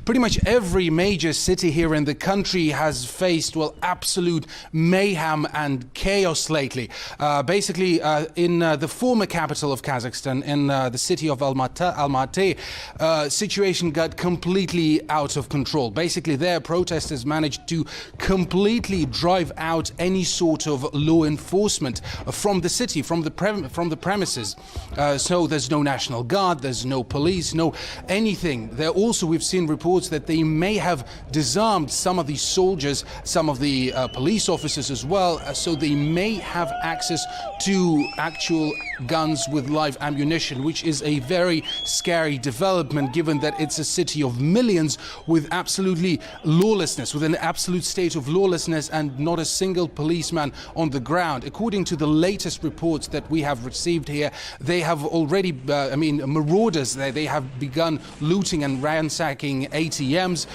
Pretty much every major city here in the country has faced, well, absolute mayhem and chaos lately. Basically, in the former capital of Kazakhstan, in the city of Almaty, situation got completely out of control. Basically, there protesters managed to completely drive out any sort of law enforcement from the city, from the premises. So there's no National Guard, there's no police, no anything. There also, we've seen reports that they may have disarmed some of the soldiers, some of the police officers as well, so they may have access to actual guns with live ammunition, which is a very scary development given that it's a city of millions with absolutely lawlessness, with an absolute state of lawlessness and not a single policeman on the ground. According to the latest reports that we have received here, they have already, marauders, they have begun looting and ransacking ATMs.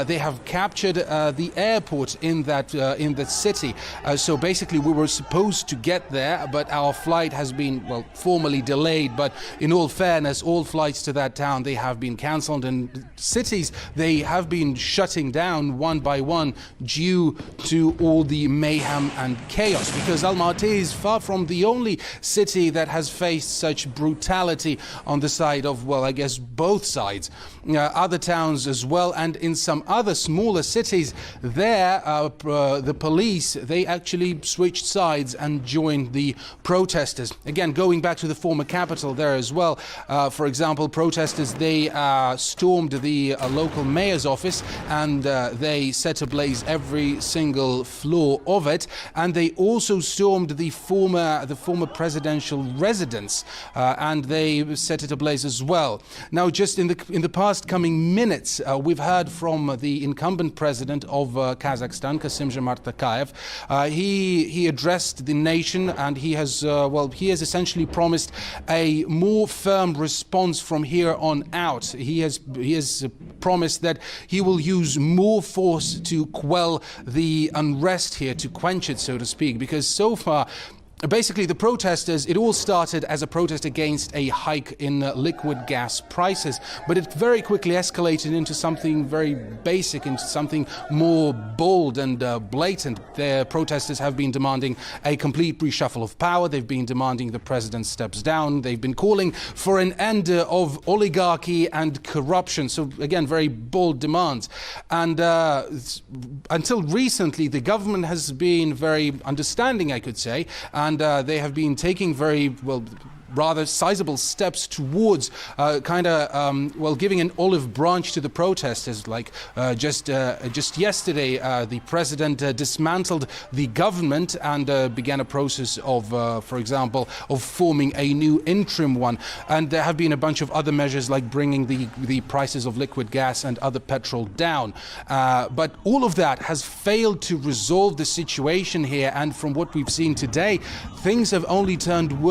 They have captured the airport in that city. So basically, we were supposed to get there, but our flight has been, well, formally delayed. But in all fairness, all flights to that town, they have been cancelled, and cities, they have been shutting down one by one due to all the mayhem and chaos. Because Almaty is far from the only city that has faced such brutality on the side of, well, I guess both sides. Other towns as well, and in some other smaller cities, there the police, they actually switched sides and joined the protesters. Again, going back to the former capital there as well, for example, protesters, they stormed the local mayor's office, and they set ablaze every single floor of it, and they also stormed the former presidential residence, and they set it ablaze as well. Now, just in the past coming minutes, we've heard from the incumbent president of Kazakhstan, Kassym-Jomart Tokayev. He addressed the nation, and he has essentially promised a more firm response from here on out. He has promised that he will use more force to quell the unrest here, to quench it, so to speak, because so far, basically, the protesters, it all started as a protest against a hike in liquid gas prices, but it very quickly escalated into something very basic, into something more bold and blatant. The protesters have been demanding a complete reshuffle of power. They've been demanding the president steps down. They've been calling for an end of oligarchy and corruption. So again, very bold demands. And until recently, the government has been very understanding, I could say, and they have been taking very, well, rather sizable steps towards giving an olive branch to the protesters. Like just yesterday, the president dismantled the government and began a process of, for example, of forming a new interim one. And there have been a bunch of other measures like bringing the prices of liquid gas and other petrol down. But all of that has failed to resolve the situation here. And from what we've seen today, things have only turned worse.